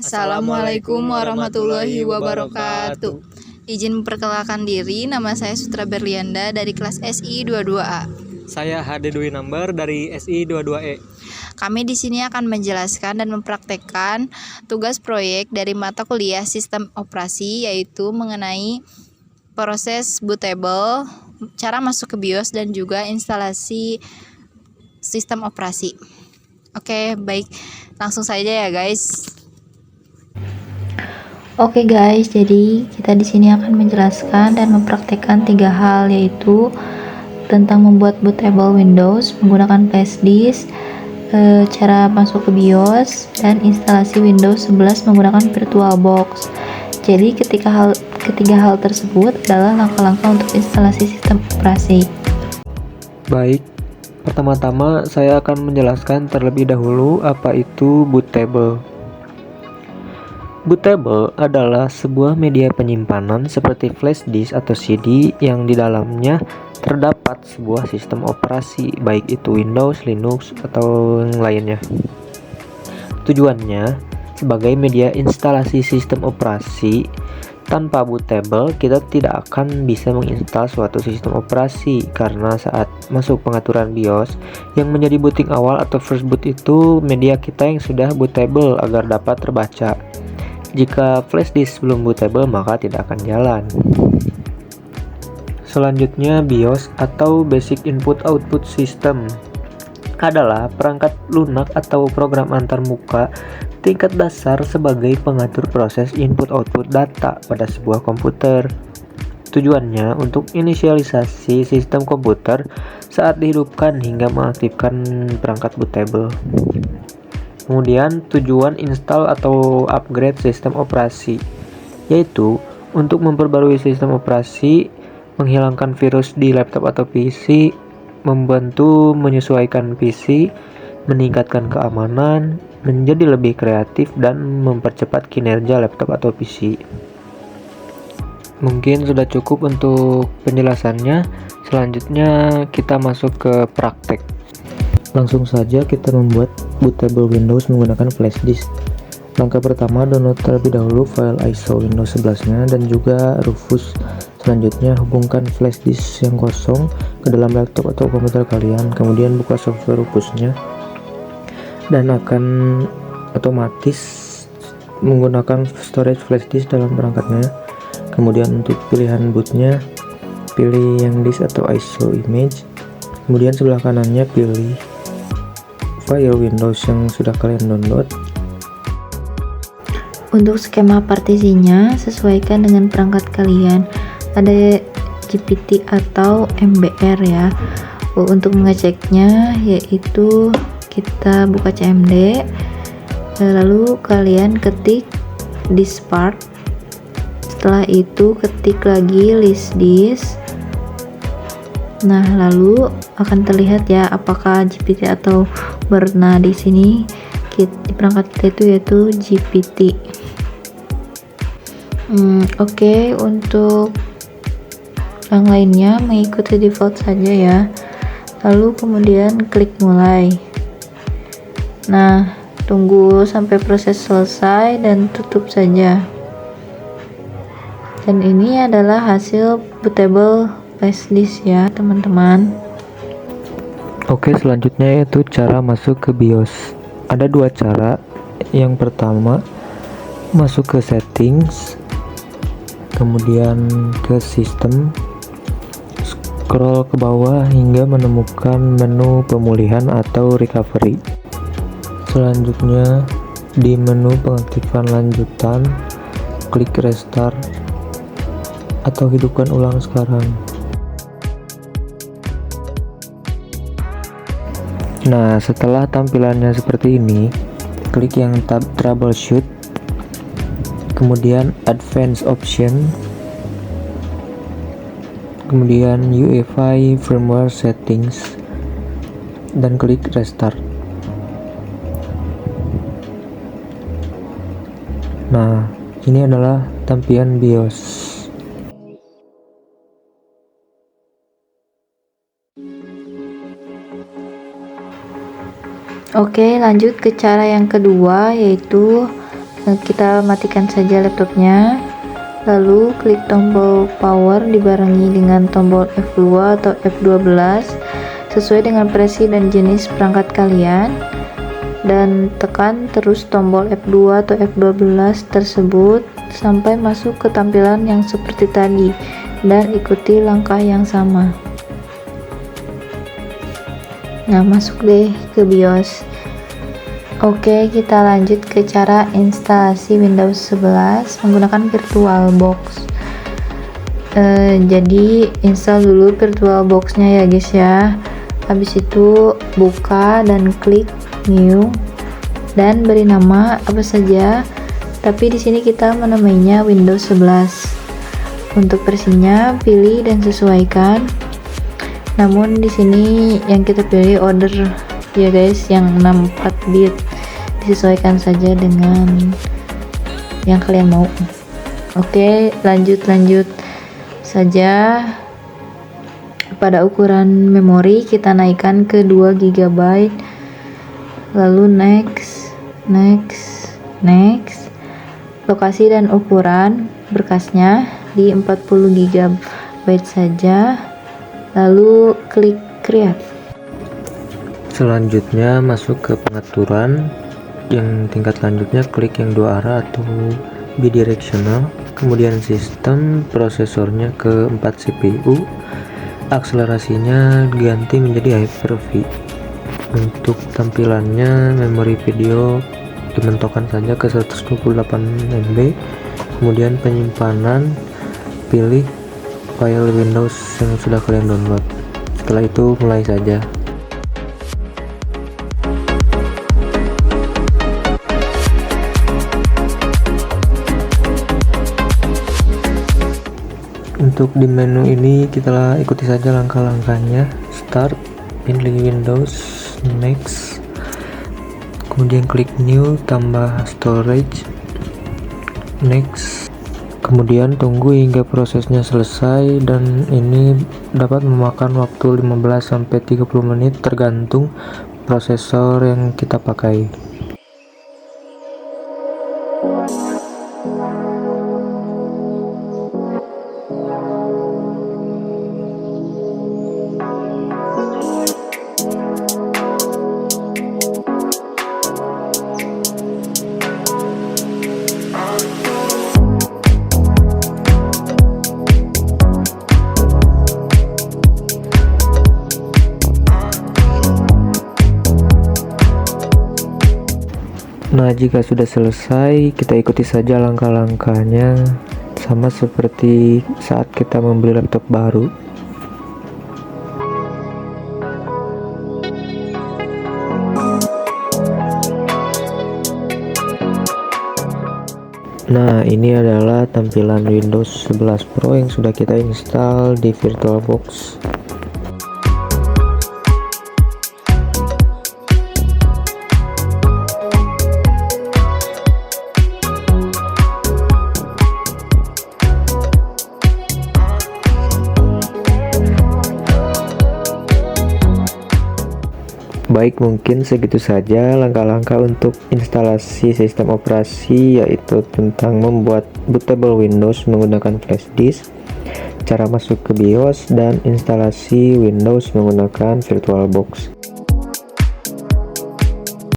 Assalamualaikum warahmatullahi wabarakatuh. Izin memperkenalkan diri, nama saya Sutra Berlianda dari kelas SI 22A. Saya HD Dwi Number dari SI 22E. Kami di sini akan menjelaskan dan mempraktekkan tugas proyek dari mata kuliah Sistem Operasi, yaitu mengenai proses bootable, cara masuk ke BIOS, dan juga instalasi sistem operasi. Oke, baik. Langsung saja ya, guys. Oke guys, jadi kita di sini akan menjelaskan dan mempraktekkan 3 hal, yaitu tentang membuat bootable Windows menggunakan flash disk, cara masuk ke BIOS, dan instalasi Windows 11 menggunakan VirtualBox. Jadi ketiga hal tersebut adalah langkah-langkah untuk instalasi sistem operasi. Baik, pertama-tama saya akan menjelaskan terlebih dahulu apa itu bootable. Bootable adalah sebuah media penyimpanan seperti flash disk atau CD yang di dalamnya terdapat sebuah sistem operasi, baik itu Windows, Linux, atau yang lainnya. Tujuannya sebagai media instalasi sistem operasi. Tanpa bootable, kita tidak akan bisa menginstal suatu sistem operasi, karena saat masuk pengaturan BIOS, yang menjadi booting awal atau first boot itu media kita yang sudah bootable agar dapat terbaca. Jika flash disk belum bootable, maka tidak akan jalan. Selanjutnya, BIOS atau Basic Input Output System adalah perangkat lunak atau program antarmuka tingkat dasar sebagai pengatur proses input-output data pada sebuah komputer. Tujuannya untuk inisialisasi sistem komputer saat dihidupkan hingga mengaktifkan perangkat bootable. Kemudian tujuan install atau upgrade sistem operasi, yaitu untuk memperbarui sistem operasi, menghilangkan virus di laptop atau PC, membantu menyesuaikan PC, meningkatkan keamanan, menjadi lebih kreatif, dan mempercepat kinerja laptop atau PC. Mungkin sudah cukup untuk penjelasannya. Selanjutnya kita masuk ke praktek. Langsung saja kita membuat bootable Windows menggunakan flash disk. Langkah pertama, download terlebih dahulu file ISO Windows 11-nya dan juga Rufus. Selanjutnya, hubungkan flash disk yang kosong ke dalam laptop atau komputer kalian. Kemudian buka software Rufusnya dan akan otomatis menggunakan storage flash disk dalam perangkatnya. Kemudian untuk pilihan bootnya, pilih yang disk atau ISO image. Kemudian sebelah kanannya pilih file Windows yang sudah kalian download. Untuk skema partisinya, sesuaikan dengan perangkat kalian. Ada GPT atau MBR ya. Untuk mengeceknya, yaitu kita buka CMD, lalu kalian ketik disk part. Setelah itu ketik lagi list disk. Nah, lalu akan terlihat ya apakah GPT atau Nah, di sini di perangkat kita itu yaitu GPT. Oke, untuk yang lainnya mengikuti default saja ya. Lalu kemudian klik mulai. Nah, tunggu sampai proses selesai dan tutup saja. Dan ini adalah hasil bootable flash disk ya, teman-teman. Oke, selanjutnya yaitu cara masuk ke BIOS. Ada 2 cara. Yang pertama, masuk ke settings, kemudian ke sistem, scroll ke bawah hingga menemukan menu pemulihan atau recovery. Selanjutnya, di menu pengaktifan lanjutan, klik restart atau hidupkan ulang sekarang. Nah, setelah tampilannya seperti ini, klik yang tab troubleshoot, kemudian advanced option, kemudian UEFI firmware settings, dan klik restart. Nah, ini adalah tampilan BIOS. Oke, lanjut ke cara yang kedua, yaitu kita matikan saja laptopnya, lalu klik tombol power dibarengi dengan tombol F2 atau F12 sesuai dengan presi dan jenis perangkat kalian, dan tekan terus tombol F2 atau F12 tersebut sampai masuk ke tampilan yang seperti tadi, dan ikuti langkah yang sama. Nah, masuk deh ke BIOS. Oke, kita lanjut ke cara instalasi Windows 11 menggunakan VirtualBox. Jadi install dulu VirtualBox-nya ya guys ya. Habis itu buka dan klik new dan beri nama apa saja. Tapi di sini kita menamainya Windows 11. Untuk versinya pilih dan sesuaikan. Namun di sini yang kita pilih order ya guys, yang 64 bit, disesuaikan saja dengan yang kalian mau. Oke, lanjut saja. Pada ukuran memori kita naikkan ke 2 GB, lalu next. Lokasi dan ukuran berkasnya di 40 GB saja, lalu klik create. Selanjutnya masuk ke pengaturan. Yang tingkat selanjutnya klik yang 2 arah atau bidirectional, kemudian sistem, prosesornya ke 4 CPU, akselerasinya ganti menjadi Hyper-V. Untuk tampilannya memori video dimentokkan saja ke 128 MB, kemudian penyimpanan pilih file Windows yang sudah kalian download. Setelah itu mulai saja. Untuk di menu ini kita ikuti saja langkah-langkahnya. Start, pilih Windows, next, kemudian klik new, tambah storage, next, kemudian tunggu hingga prosesnya selesai, dan ini dapat memakan waktu 15-30 menit tergantung prosesor yang kita pakai. Nah, jika sudah selesai, kita ikuti saja langkah-langkahnya sama seperti saat kita membeli laptop baru. Nah, ini adalah tampilan Windows 11 Pro yang sudah kita install di VirtualBox. Baik, mungkin segitu saja langkah-langkah untuk instalasi sistem operasi, yaitu tentang membuat bootable Windows menggunakan flash disk, cara masuk ke BIOS, dan instalasi Windows menggunakan VirtualBox.